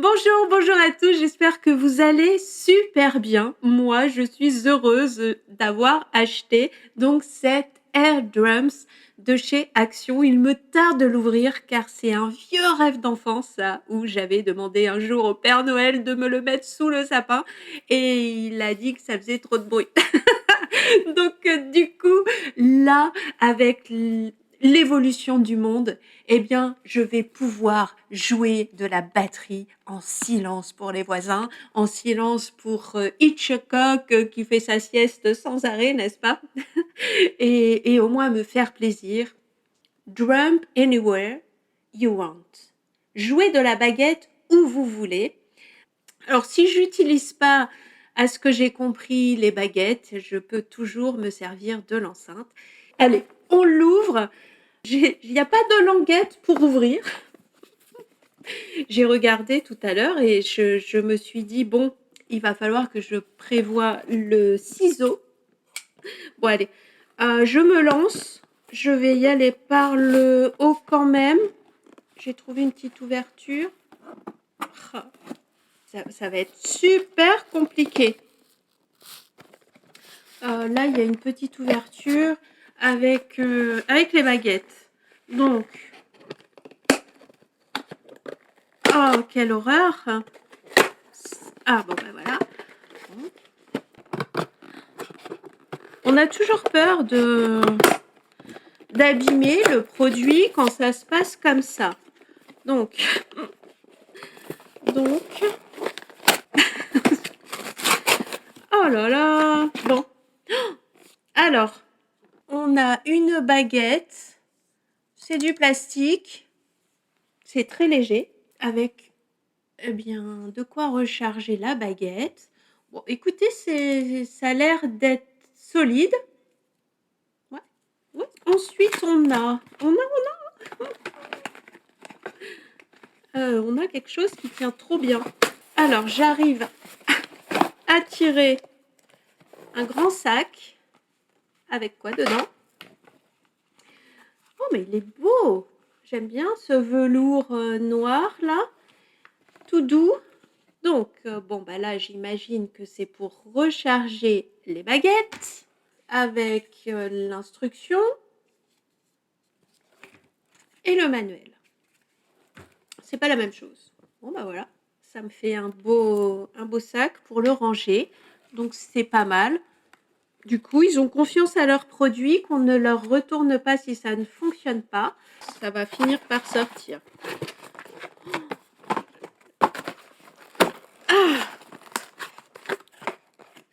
Bonjour, bonjour à tous, j'espère que vous allez super bien. Moi, je suis heureuse d'avoir acheté donc cette Air Drums de chez Action. Il me tarde de l'ouvrir car c'est un vieux rêve d'enfance, ça, où j'avais demandé un jour au Père Noël de me le mettre sous le sapin et il a dit que ça faisait trop de bruit. Donc, du coup, là, avec l'évolution du monde, eh bien, je vais pouvoir jouer de la batterie en silence pour les voisins, en silence pour Hitchcock qui fait sa sieste sans arrêt, n'est-ce pas? Et au moins me faire plaisir. Drum anywhere you want. Jouer de la baguette où vous voulez. Alors, si j'utilise pas, à ce que j'ai compris, les baguettes, je peux toujours me servir de l'enceinte. Allez, on l'ouvre. Il n'y a pas de languette pour ouvrir. J'ai regardé tout à l'heure et je me suis dit, bon, il va falloir que je prévoie le ciseau. Bon, allez, je me lance. Je vais y aller par le haut quand même. J'ai trouvé une petite ouverture. Ah, ça va être super compliqué. Là, il y a une petite ouverture avec les baguettes. Donc, oh, quelle horreur! Ah bon, ben voilà. On a toujours peur d'abîmer le produit quand ça se passe comme ça. Donc, oh là là. Bon, alors, on a une baguette. C'est du plastique. C'est très léger. Avec, eh bien, de quoi recharger la baguette. Bon, écoutez, ça a l'air d'être solide. Ouais. Ouais. Ensuite, on a quelque chose qui tient trop bien. Alors, j'arrive à tirer un grand sac. Avec quoi dedans? Oh, mais il est beau! J'aime bien ce velours noir là, tout doux. Donc, bon, bah là, j'imagine que c'est pour recharger les baguettes avec l'instruction et le manuel. C'est pas la même chose. Bon, bah voilà, ça me fait un beau sac pour le ranger. Donc, c'est pas mal. Du coup, ils ont confiance à leurs produits, qu'on ne leur retourne pas si ça ne fonctionne pas. Ça va finir par sortir. Ah!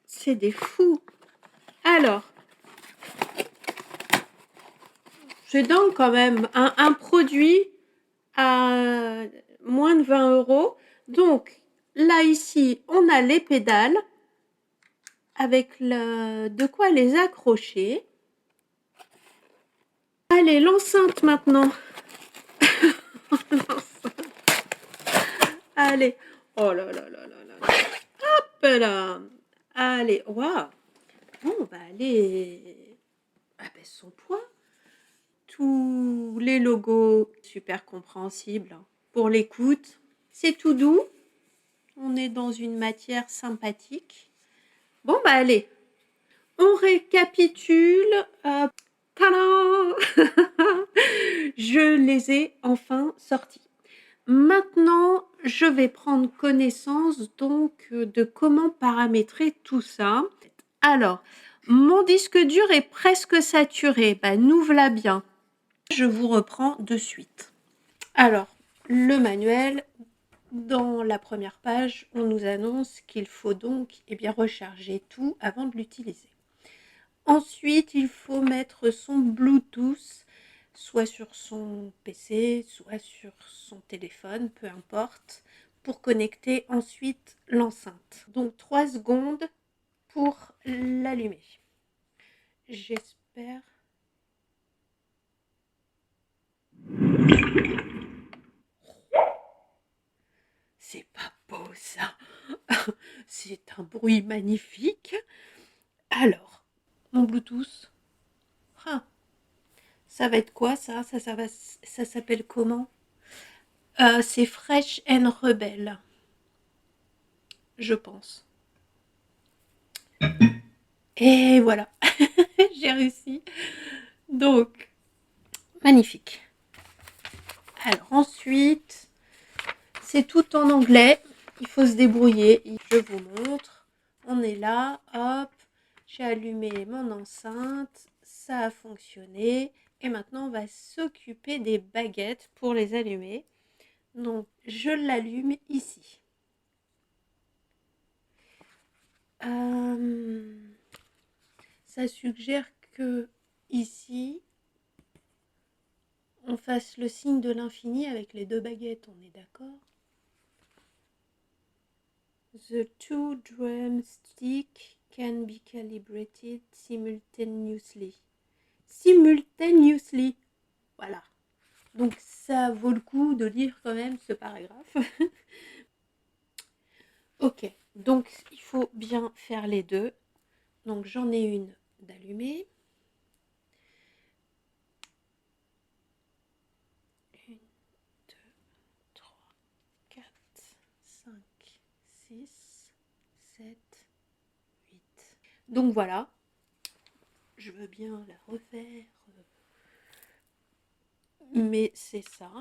C'est des fous. Alors, je donne quand même un produit à moins de 20 €. Donc, là, ici, on a les pédales avec de quoi les accrocher. Allez, l'enceinte maintenant. Allez. Oh là là là là là. Hop là. Allez. Waouh. Bon, bah, allez. Ah ben, son poids. Tous les logos super compréhensibles pour l'écoute. C'est tout doux. On est dans une matière sympathique. Bon, bah, allez. On récapitule. Tadam! Je les ai enfin sortis. Maintenant, je vais prendre connaissance donc de comment paramétrer tout ça. Alors, mon disque dur est presque saturé. Bah, nous voilà bien. Je vous reprends de suite. Alors, le manuel, dans la première page, on nous annonce qu'il faut donc recharger tout avant de l'utiliser. Ensuite, il faut mettre son Bluetooth, soit sur son PC, soit sur son téléphone, peu importe, pour connecter ensuite l'enceinte. Donc 3 secondes pour l'allumer. J'espère. C'est pas beau ça. C'est un bruit magnifique. Alors, mon Bluetooth. Ah, ça va être quoi ça? Ça s'appelle comment? C'est Fresh and Rebel. je pense. Et voilà, j'ai réussi. Donc, magnifique. Alors ensuite, c'est tout en anglais. Il faut se débrouiller. Je vous montre. On est là, hop. J'ai allumé mon enceinte. Ça a fonctionné. Et maintenant, on va s'occuper des baguettes pour les allumer. Donc, je l'allume ici. Ça suggère que ici, on fasse le signe de l'infini avec les deux baguettes. On est d'accord? The two drumsticks can be calibrated simultaneously. Simultaneously. Voilà. Donc ça vaut le coup de lire quand même ce paragraphe. Ok, donc il faut bien faire les deux. Donc j'en ai une d'allumée. Une, deux, trois, quatre, cinq, six, sept, huit. Donc voilà. Je veux bien la refaire. Mais c'est ça.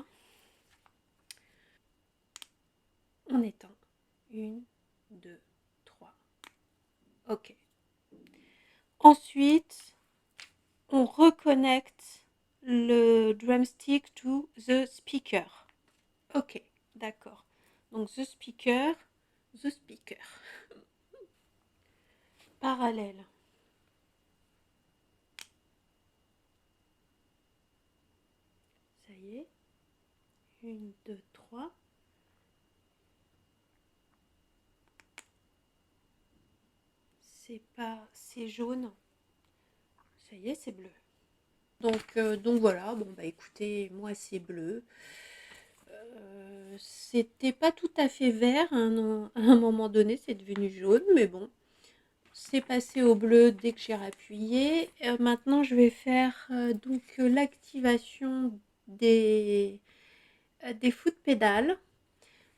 On éteint. Une, deux, trois. Ok. Ensuite, on reconnecte le drumstick to the speaker. Ok, d'accord. Donc the speaker. Parallèle. Ça y est. Une, deux, trois. C'est jaune. Ça y est, c'est bleu. Donc voilà, bon bah écoutez, moi c'est bleu. C'était pas tout à fait vert à un moment donné, c'est devenu jaune, mais bon, c'est passé au bleu dès que j'ai appuyé. Maintenant, je vais faire l'activation des foot pédales.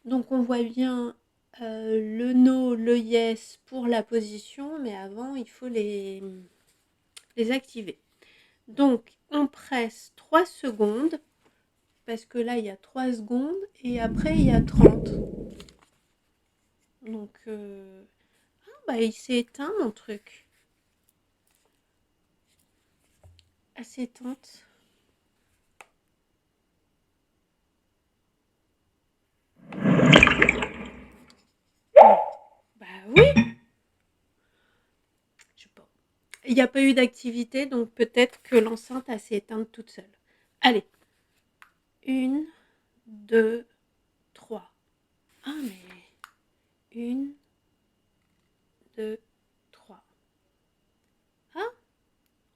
Donc on voit bien le no, le yes pour la position, mais avant, il faut les activer. Donc, on presse 3 secondes, parce que là, il y a 3 secondes, et après, il y a 30. Donc, bah, il s'est éteint, mon truc. Elle s'est éteinte. Bah oui. Je sais pas. Il n'y a pas eu d'activité, donc peut-être que l'enceinte s'est éteinte toute seule. Allez. Une, deux, trois. Ah, mais... Une, deux, trois. Ah,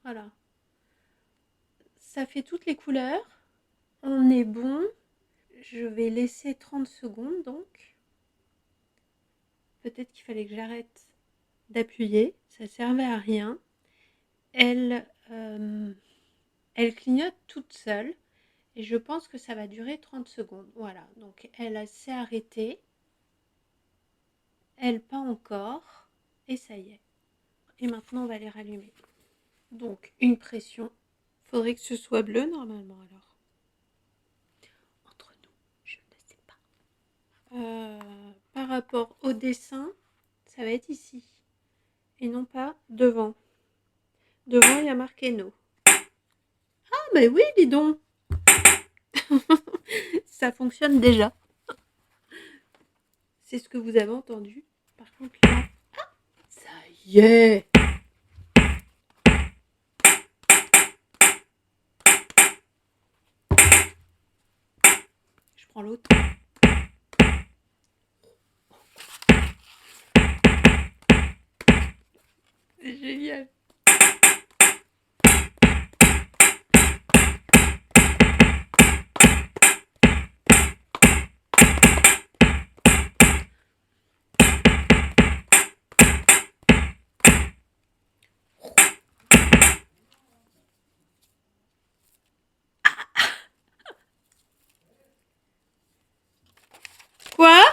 voilà. Ça fait toutes les couleurs. On est bon. Je vais laisser 30 secondes, donc. Peut-être qu'il fallait que j'arrête d'appuyer. Ça servait à rien. Elle clignote toute seule. Et je pense que ça va durer 30 secondes. Voilà, donc elle s'est arrêtée. Elle pas encore. Et ça y est. Et maintenant, on va les rallumer. Donc, une pression. Faudrait que ce soit bleu, normalement, alors. Entre nous, je ne sais pas. Par rapport au dessin, ça va être ici. Et non pas devant. Devant, il y a marqué no. Ah, mais oui, dis donc. Ça fonctionne déjà. C'est ce que vous avez entendu. Par contre, là... Ah, ça y est. Je prends l'autre. C'est génial. Quoi?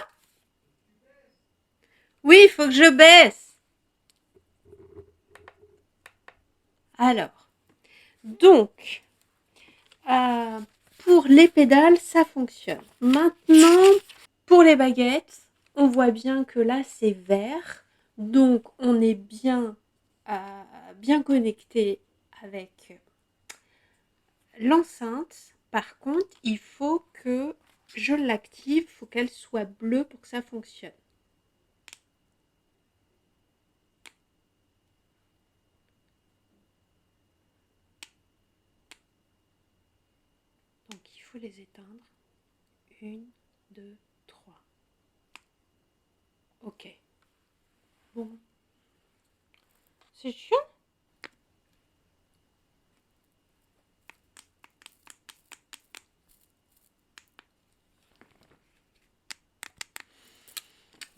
faut que je baisse. Alors, donc, pour les pédales, ça fonctionne. Maintenant, pour les baguettes, on voit bien que là, c'est vert. Donc, on est bien, bien connecté avec l'enceinte. Par contre, il faut que je l'active. Il faut qu'elle soit bleue pour que ça fonctionne. Donc, il faut les éteindre. 1, 2, 3. Ok. Bon. C'est chiant.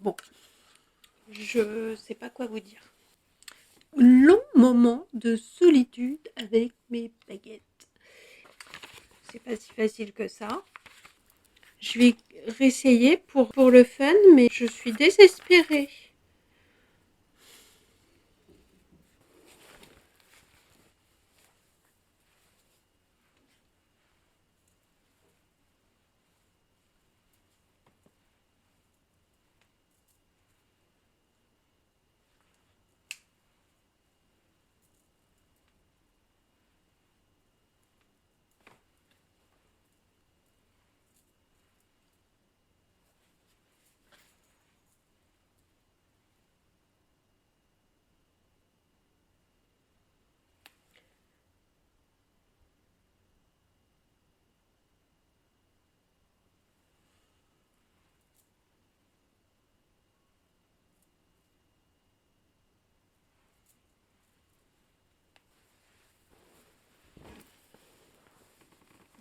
Bon. Je sais pas quoi vous dire. Long moment de solitude avec mes baguettes. C'est pas si facile que ça. Je vais réessayer pour le fun, mais je suis désespérée.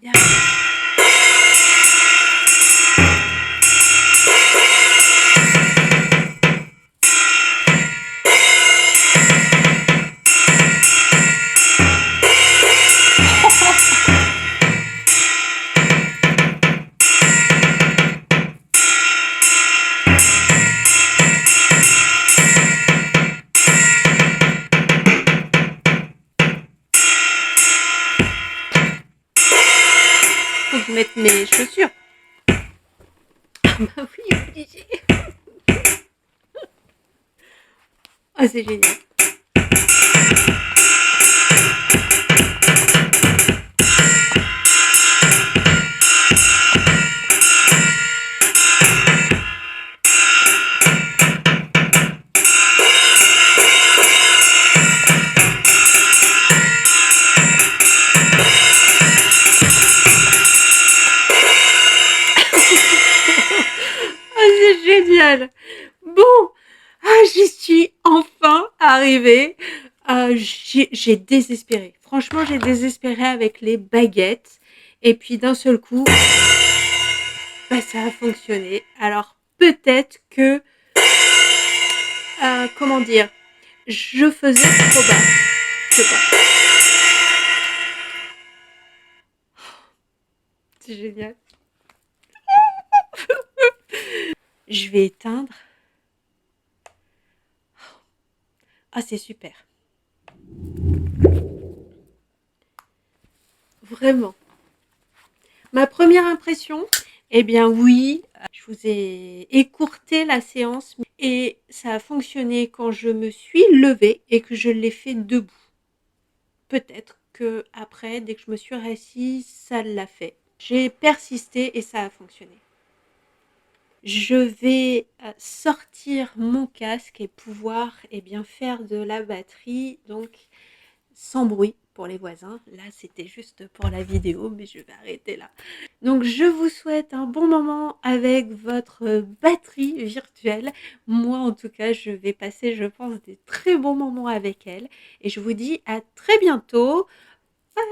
Bien. Faut que je mette mes chaussures. Bah oui, obligé. Ah, c'est génial. Ah, c'est génial. Bon, j'y suis enfin arrivée. J'ai désespéré. Franchement, j'ai désespéré avec les baguettes. Et puis d'un seul coup, bah, ça a fonctionné. Alors peut-être que, comment dire, je faisais trop bas. Je sais pas. C'est génial. Je vais éteindre. Ah, c'est super. Vraiment. Ma première impression, eh bien oui, je vous ai écourté la séance et ça a fonctionné quand je me suis levée et que je l'ai fait debout. Peut-être que après, dès que je me suis assise, ça l'a fait. J'ai persisté et ça a fonctionné. Je vais sortir mon casque et pouvoir bien faire de la batterie, donc sans bruit pour les voisins. Là, c'était juste pour la vidéo, mais je vais arrêter là. Donc, je vous souhaite un bon moment avec votre batterie virtuelle. Moi, en tout cas, je vais passer, je pense, des très bons moments avec elle. Et je vous dis à très bientôt. Bye!